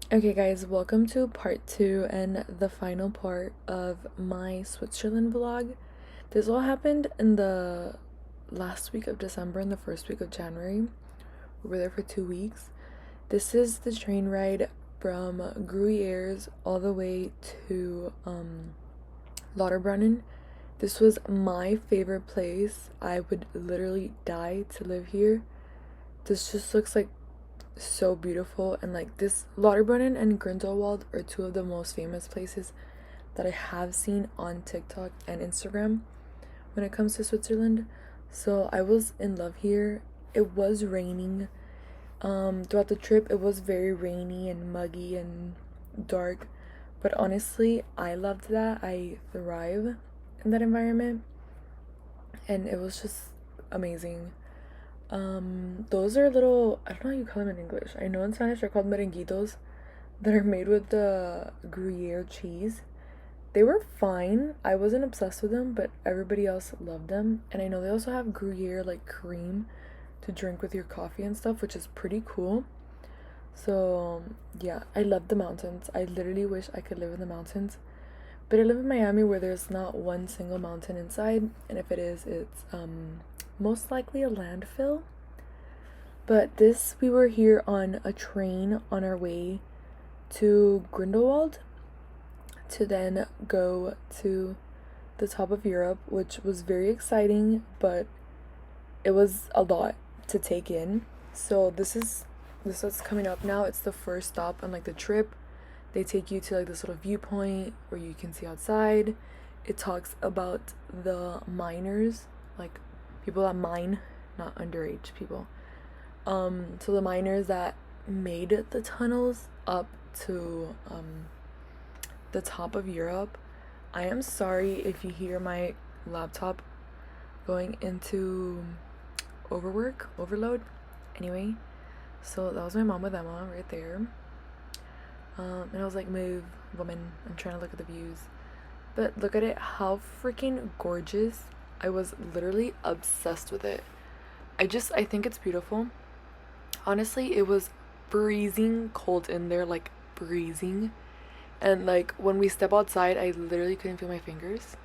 Okay, guys, welcome to part two and the final part of my Switzerland vlog. This all happened in the last week of December and the first week of January. We were there for 2 weeks. This is the train ride from Gruyères all the way to Lauterbrunnen. This was my favorite place. I would literally die to live here. This just looks like so beautiful, and like this Lauterbrunnen and Grindelwald are two of the most famous places that I have seen on TikTok and Instagram when it comes to Switzerland. So I was in love here. It was raining throughout the trip. It was very rainy and muggy and dark, but honestly I loved that. I thrive in that environment, and it was just amazing. Those are little, I don't know how you call them in English. I know in Spanish they're called merenguitos, that are made with the Gruyere cheese. They were fine. I wasn't obsessed with them, but everybody else loved them. And I know they also have Gruyere like cream to drink with your coffee and stuff, which is pretty cool. So yeah, I love the mountains. I literally wish I could live in the mountains. But I live in Miami where there's not one single mountain inside, and if it is, it's most likely a landfill. But we were here on a train on our way to Grindelwald to then go to the top of Europe, which was very exciting, but it was a lot to take in. So this is coming up now. It's the first stop on like the trip. They take you to like this little viewpoint where you can see outside. It talks about the miners, like people that mine, not underage people. So the miners that made the tunnels up to the top of Europe. I am sorry if you hear my laptop going into overload. Anyway, so that was my mom with Emma right there. And I was like, move, woman, I'm trying to look at the views. But look at it, how freaking gorgeous. I was literally obsessed with it. I think it's beautiful. Honestly, it was freezing cold in there, like freezing. And like when we step outside, I literally couldn't feel my fingers.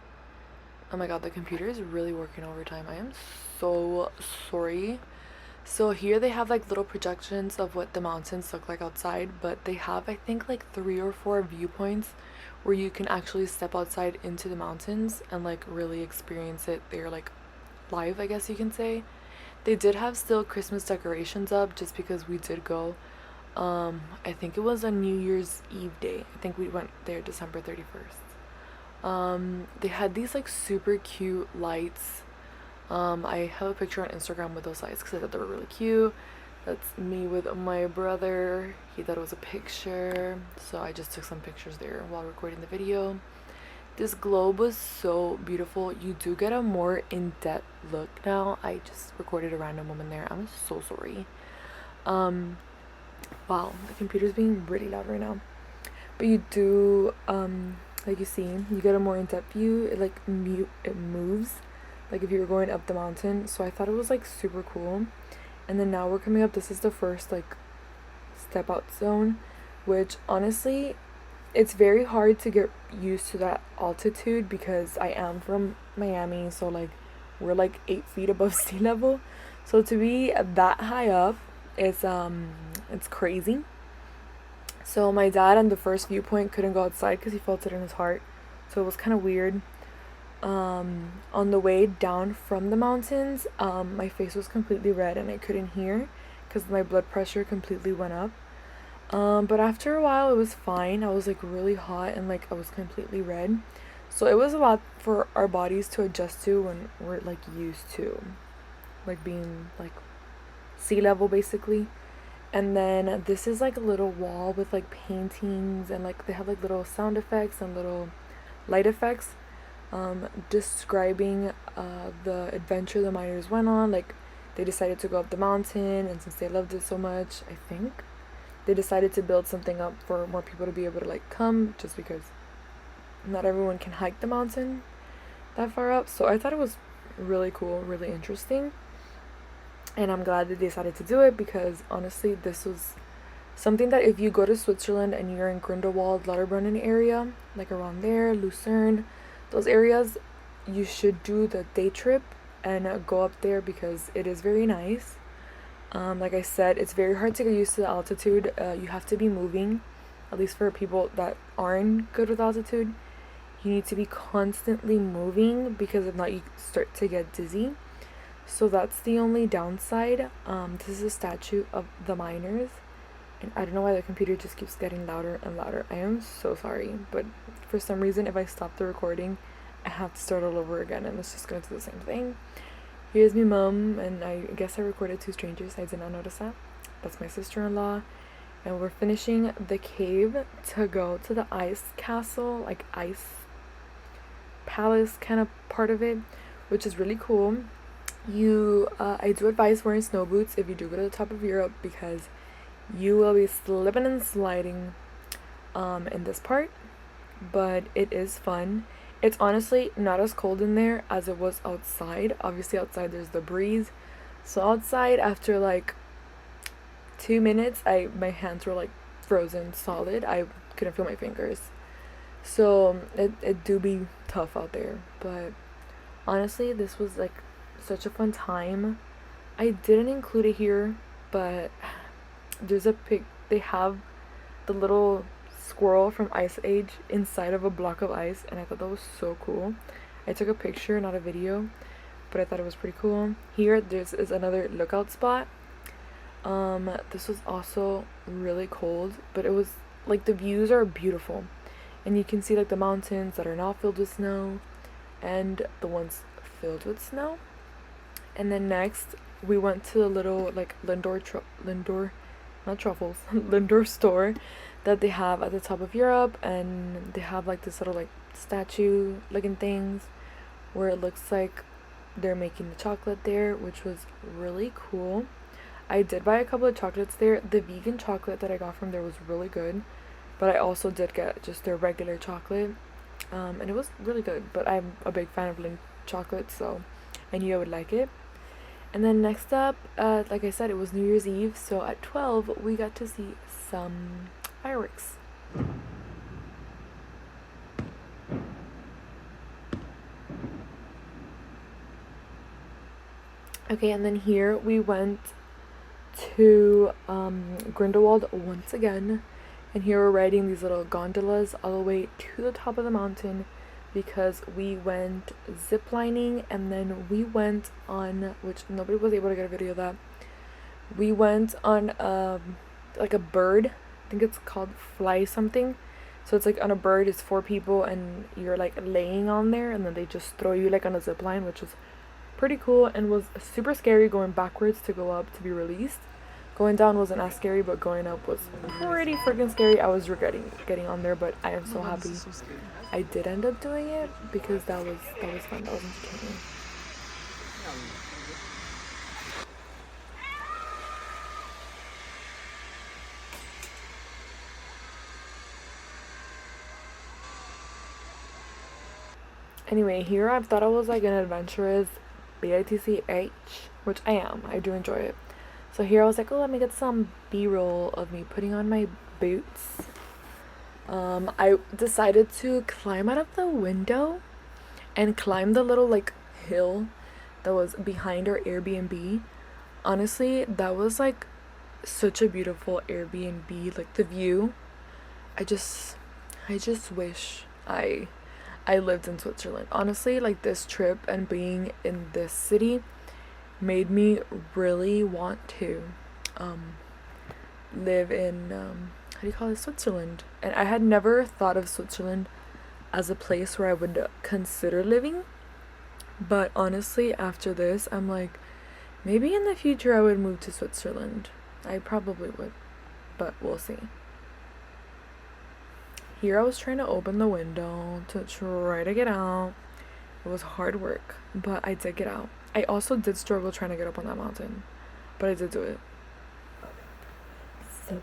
Oh my god, the computer is really working overtime. I am so sorry. So here they have like little projections of what the mountains look like outside, but they have, I think, like 3 or 4 viewpoints where you can actually step outside into the mountains and like really experience it. They're like live, I guess you can say. They did have still Christmas decorations up just because we did go. I think it was a New Year's Eve day. I think we went there December 31st. They had these like super cute lights. I have a picture on Instagram with those lights because I thought they were really cute. That's me with my brother. He thought it was a picture, so I just took some pictures there while recording the video. This globe was so beautiful. You do get a more in-depth look now. I just recorded a random woman there. I'm so sorry. Wow, the computer's being really loud right now. But you do, like you see, you get a more in-depth view. It moves, like if you were going up the mountain. So I thought it was like super cool. And then now we're coming up. This is the first like step out zone, which honestly, it's very hard to get used to that altitude because I am from Miami, so like we're like 8 feet above sea level. So to be that high up it's crazy. So my dad on the first viewpoint couldn't go outside because he felt it in his heart. So it was kind of weird. On the way down from the mountains, my face was completely red and I couldn't hear because my blood pressure completely went up. But after a while, it was fine. I was like really hot and like I was completely red. So it was a lot for our bodies to adjust to when we're like used to like being like sea level basically. And then this is like a little wall with like paintings, and like they have like little sound effects and little light effects describing the adventure the miners went on. Like they decided to go up the mountain, and since they loved it so much, I think they decided to build something up for more people to be able to like come, just because not everyone can hike the mountain that far up. So I thought it was really cool, really interesting, and I'm glad they decided to do it because honestly this was Something that if you go to Switzerland and you're in Grindelwald, Lauterbrunnen area, like around there, Lucerne, those areas, you should do the day trip and go up there because it is very nice. Like I said, it's very hard to get used to the altitude. You have to be moving, at least for people that aren't good with altitude. You need to be constantly moving because if not, you start to get dizzy. So that's the only downside. This is a statue of the miners. And I don't know why the computer just keeps getting louder and louder. I am so sorry, but for some reason, if I stop the recording, I have to start all over again, and it's just gonna do the same thing. Here's my mom, and I guess I recorded two strangers. I did not notice that. That's my sister-in-law, and we're finishing the cave to go to the ice castle, like ice palace kind of part of it, which is really cool. I do advise wearing snow boots if you do go to the top of Europe because you will be slipping and sliding in this part, but it is fun. It's honestly not as cold in there as it was outside. Obviously outside there's the breeze, so outside after like 2 minutes my hands were like frozen solid. I couldn't feel my fingers, so it do be tough out there. But honestly, this was like such a fun time. I didn't include it here, but there's a pic. They have the little squirrel from Ice Age inside of a block of ice, and I thought that was so cool. I took a picture, not a video, but I thought it was pretty cool. Here, this is another lookout spot. This was also really cold, but it was like the views are beautiful, and you can see like the mountains that are not filled with snow, and the ones filled with snow. And then next, we went to the little like Lindor, not truffles, Lindor store that they have at the top of Europe, and they have like this little like statue looking things where it looks like they're making the chocolate there, which was really cool. I did buy a couple of chocolates there. The vegan chocolate that I got from there was really good, but I also did get just their regular chocolate, and it was really good. But I'm a big fan of Lindt chocolate, so I knew I would like it. And then next up, like I said, it was New Year's Eve, so at 12 we got to see some fireworks. Okay, and then here we went to Grindelwald once again, and here we're riding these little gondolas all the way to the top of the mountain because we went ziplining, and then we went on, which nobody was able to get a video of that, we went on like a bird, I think it's called fly something, so it's like on a bird, it's 4 people and you're like laying on there, and then they just throw you like on a zip line, which was pretty cool and was super scary going backwards to go up to be released. Going down wasn't as scary, but going up was pretty freaking scary. I was regretting getting on there, but I am so happy I did end up doing it because that was fun. That was entertaining. Anyway, here I thought I was like an adventurous bitch, which I am. I do enjoy it. So here I was like, oh, let me get some B-roll of me putting on my boots. I decided to climb out of the window and climb the little like hill that was behind our Airbnb. Honestly, that was like such a beautiful Airbnb, like the view. I just wish I lived in Switzerland. Honestly, like this trip and being in this city made me really want to live in how do you call it, Switzerland. And I had never thought of Switzerland as a place where I would consider living, but honestly after this I'm like, maybe in the future I would move to Switzerland. I probably would, but we'll see. Here I was trying to open the window to try to get out. It was hard work, but I did get out. I also did struggle trying to get up on that mountain, but I did do it. So,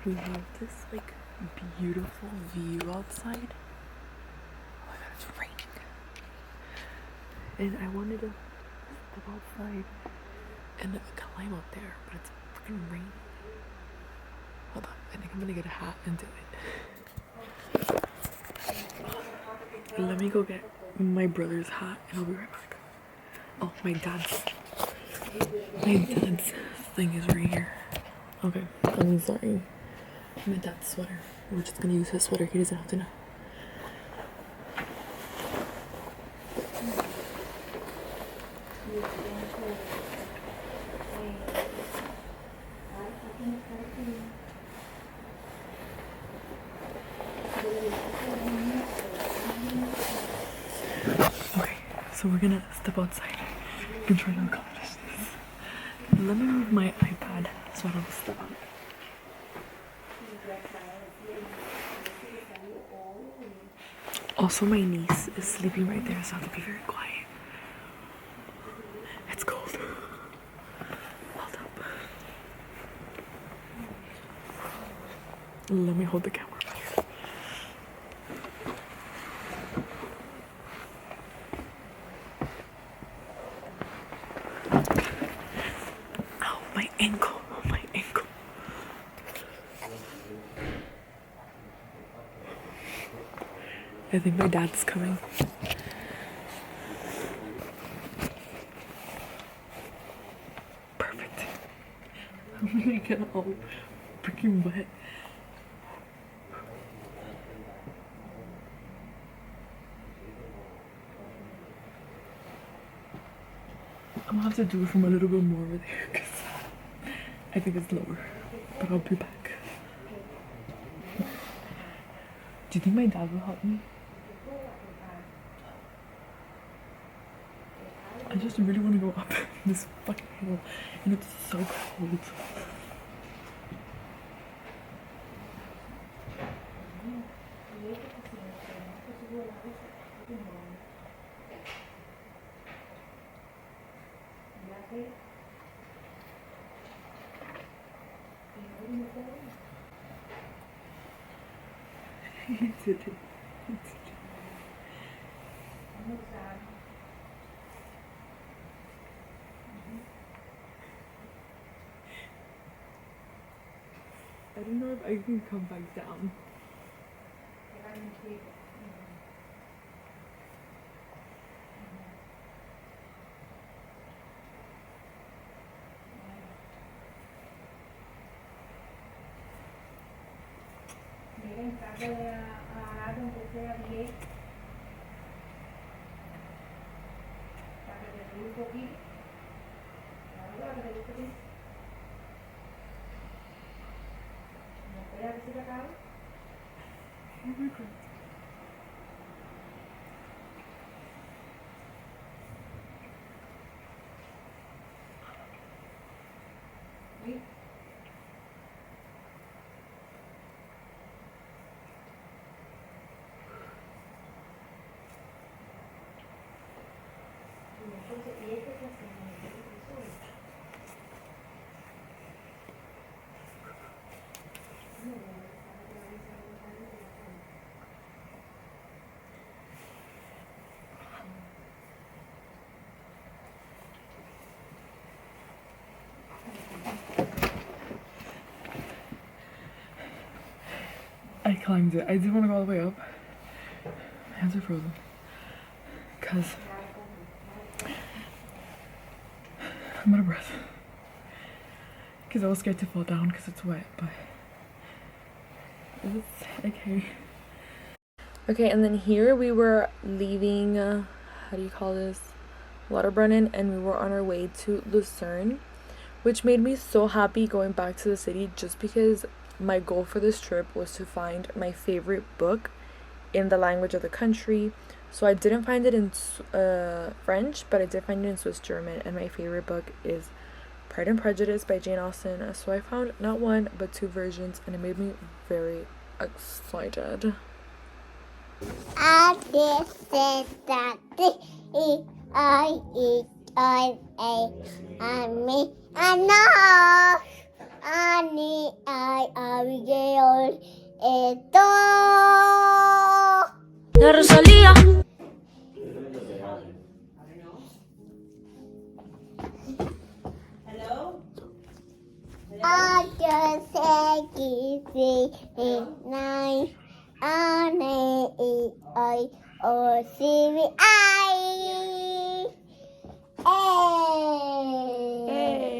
we have this like beautiful view outside. Oh my god, it's raining. And I wanted to step outside and climb up there, but it's freaking raining. Hold on, I think I'm gonna get a hat and do it. Let me go get my brother's hat and I'll be right back. Oh, my dad's thing is right here. Okay, I'm sorry. My dad's sweater. We're just gonna use his sweater. He doesn't have to know. Okay, so we're gonna step outside and try to accomplish this. Let me move my iPad so I don't step on it. Also, my niece is sleeping right there, so I have to be very quiet. It's cold. Hold up. Let me hold the camera better. Ow, my ankle. My ankle. I think my dad's coming. Perfect. I'm gonna get all freaking wet. I'm gonna have to do it from a little bit more over there because I think it's lower. But I'll be back. Do you think my dad will help me? I just really want to go up this fucking hill and it's so cold. I don't know if I can come back down. Oh my god. I climbed it. I didn't want to go all the way up. My hands are frozen. Because I'm out of breath. Because I was scared to fall down because it's wet, but it's okay. Okay, and then here we were leaving, how do you call this? Lauterbrunnen, and we were on our way to Lucerne, which made me so happy going back to the city just because my goal for this trip was to find my favorite book in the language of the country. So I didn't find it in French, but I did find it in Swiss German, and my favorite book is Pride and Prejudice by Jane Austen. So I found not one but two versions, and it made me very excited. La Rosalía. nine, O-C-V-I. Hey.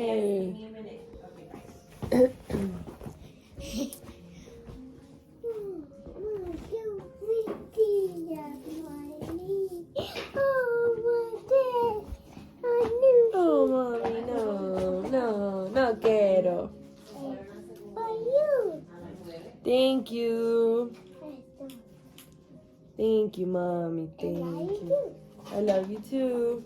Oh, mommy, no quiero. Thank you. Thank you, mommy. Thank you. I love you too.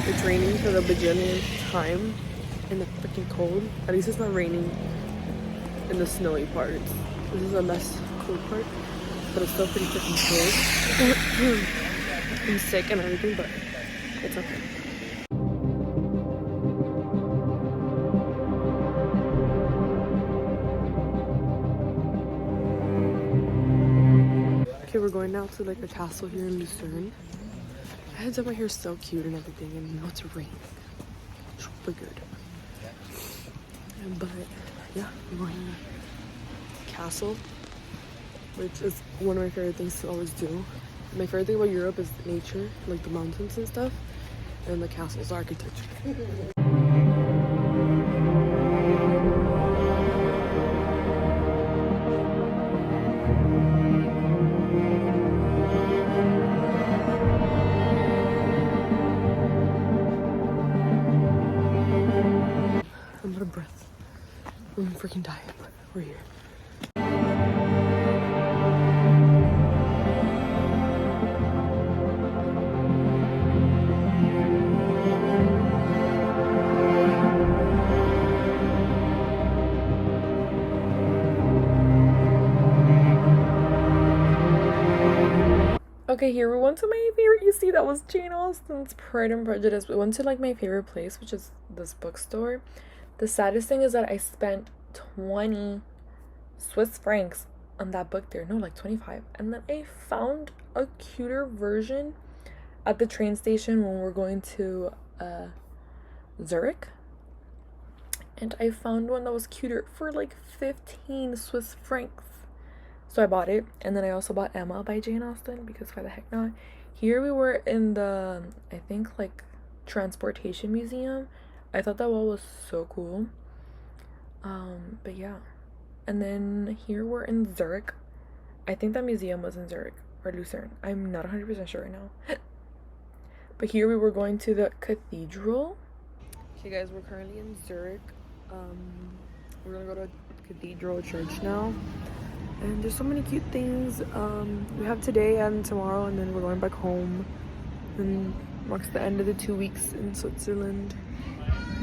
It's raining for the bajillionth time in the freaking cold. At least it's not raining in the snowy parts. This is a less cold part, but it's still pretty freaking cold. I'm sick and everything, but it's okay. Okay, we're going now to like a castle here in Lucerne. I had my hair so cute and everything, and now it's raining. Super good. But yeah, we're going to the castle, which is one of my favorite things to always do. My favorite thing about Europe is nature, like the mountains and stuff, and the castle's architecture. I'm out of breath. I'm freaking dying. We're here. Okay, here we went to my favorite. You see, that was Jane Austen's Pride and Prejudice. We went to like my favorite place, which is this bookstore. The saddest thing is that I spent 20 Swiss francs on that book there. No, like 25. And then I found a cuter version at the train station when we're going to Zurich. And I found one that was cuter for like 15 Swiss francs. So I bought it, and then I also bought Emma by Jane Austen, because why the heck not? Here we were in the, I think, like, transportation museum. I thought that wall was so cool. But yeah. And then here we're in Zurich. I think that museum was in Zurich or Lucerne. I'm not 100% sure right now. But here we were going to the cathedral. Okay guys, we're currently in Zurich. We're gonna go to cathedral church now. And there's so many cute things. We have today and tomorrow, and then we're going back home. And marks the end of the 2 weeks in Switzerland.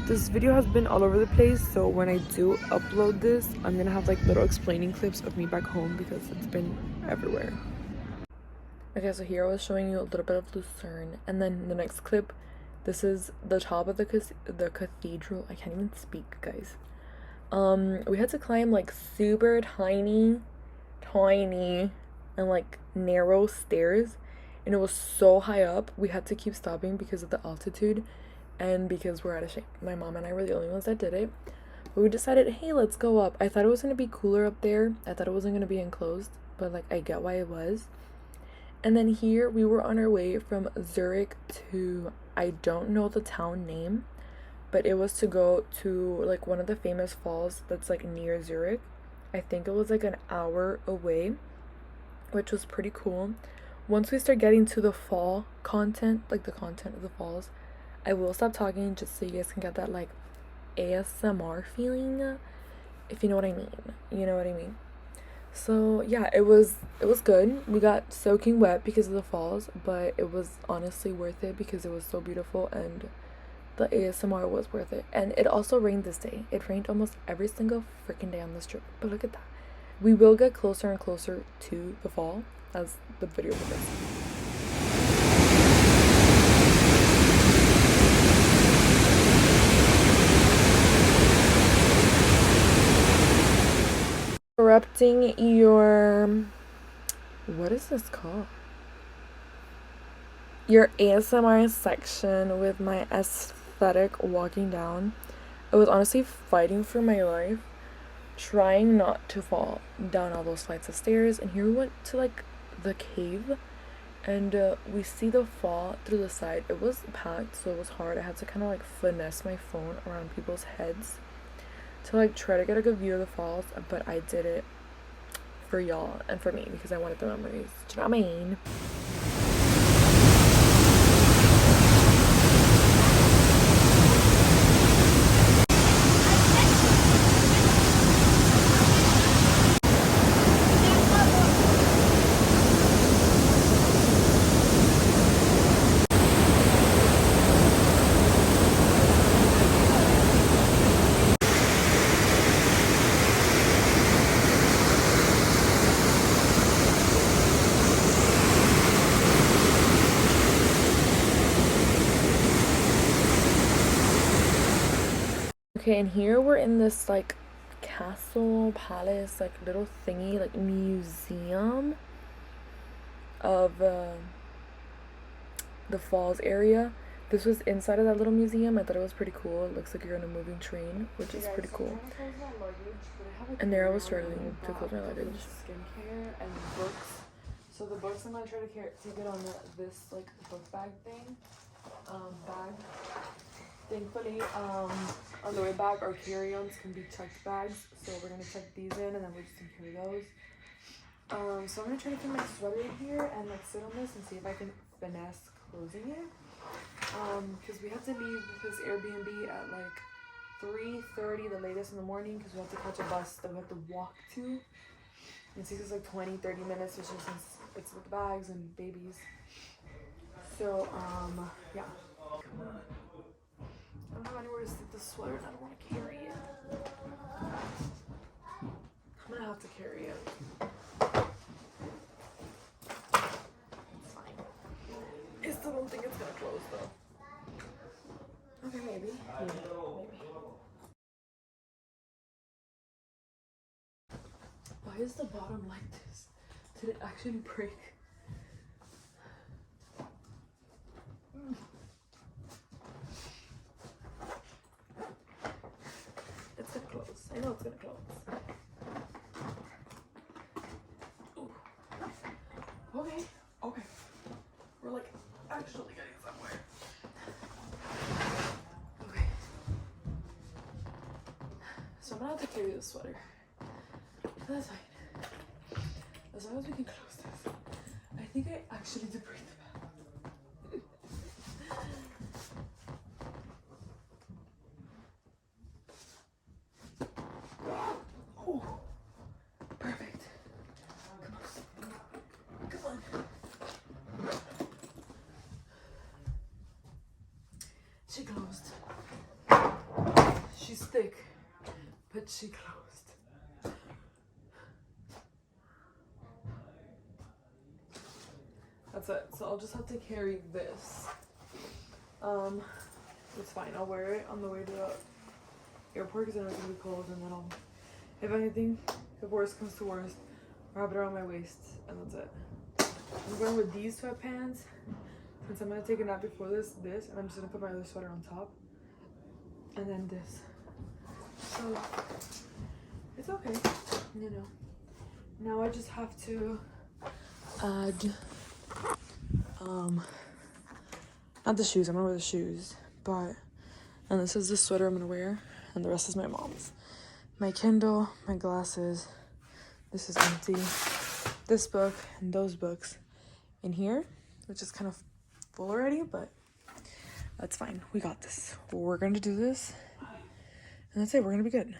This video has been all over the place, so when I do upload this, I'm gonna have like little explaining clips of me back home because it's been everywhere. Okay, so here I was showing you a little bit of Lucerne, and then the next clip, this is the top of the cathedral. I can't even speak, guys. We had to climb like super tiny and like narrow stairs, and it was so high up we had to keep stopping because of the altitude and because we're out of shape. My mom and I were the only ones that did it, but we decided, hey, let's go up. I thought it was going to be cooler up there. I thought it wasn't going to be enclosed, but like I get why it was. And then here we were on our way from Zurich to, I don't know the town name, but it was to go to like one of the famous falls that's like near Zurich. I think it was like an hour away, which was pretty cool. Once we start getting to the fall content, like the content of the falls, I will stop talking just so you guys can get that like ASMR feeling, if you know what I mean. You know what I mean? So yeah, it was good. We got soaking wet because of the falls, but it was honestly worth it because it was so beautiful and the ASMR was worth it. And it also rained this day. It rained almost every single freaking day on this trip. But look at that. We will get closer and closer to the fall as the video progresses. Interrupting your, what is this called? your ASMR section with my aesthetic walking down. I was honestly fighting for my life, trying not to fall down all those flights of stairs. And here we went to like the cave, and we see the fall through the side. It was packed, so it was hard. I had to kind of like finesse my phone around people's heads to like try to get a good view of the falls, but I did it for y'all and for me because I wanted the memories. Do you know what I mean? Okay, and here we're in this like castle, palace, like little thingy, like museum of the falls area. This was inside of that little museum. I thought it was pretty cool. It looks like you're on a moving train, which is pretty cool. And there I was struggling to close my luggage. Skincare and books. So the books I'm gonna try to take it on this like book bag thing. Bag. Thankfully, on the way back, our carry-ons can be checked bags, so we're gonna check these in, and then we're just gonna carry those. So I'm gonna try to put my sweater in here and like sit on this and see if I can finesse closing it. Because we had to leave this Airbnb at like 3:30, the latest in the morning, because we have to catch a bus that we have to walk to. It takes us like 20-30 minutes, just since it's with the bags and babies. So, yeah. Come on. I don't have anywhere to stick the sweater and I don't want to carry it. I'm gonna have to carry it. It's fine. I still don't think it's gonna close though. Okay, maybe. Maybe. Why is the bottom like this? Did it actually break? It's gonna close. I know it's gonna close. Ooh. Okay. Okay. We're like actually getting somewhere. Okay. So I'm gonna have to carry this sweater. That's fine. As long as we can close this. I think I actually did break the bag. Oh, perfect. Come on. She closed. She's thick, but she closed. That's it. So I'll just have to carry this. It's fine. I'll wear it on the way to the airport because I know it's gonna be cold, and then I'll, if anything, if worst comes to worst, wrap it around my waist, and that's it. I'm going with these sweatpants since I'm gonna take a nap before this, and I'm just gonna put my other sweater on top, and then this. So it's okay, you know. Now I just have to add not the shoes. I'm gonna wear the shoes, but and this is the sweater I'm gonna wear, and the rest is my mom's. My Kindle, my glasses. This is empty. This book and those books in here, which is kind of full already, but that's fine. We got this. We're gonna do this, and that's it. We're gonna be good.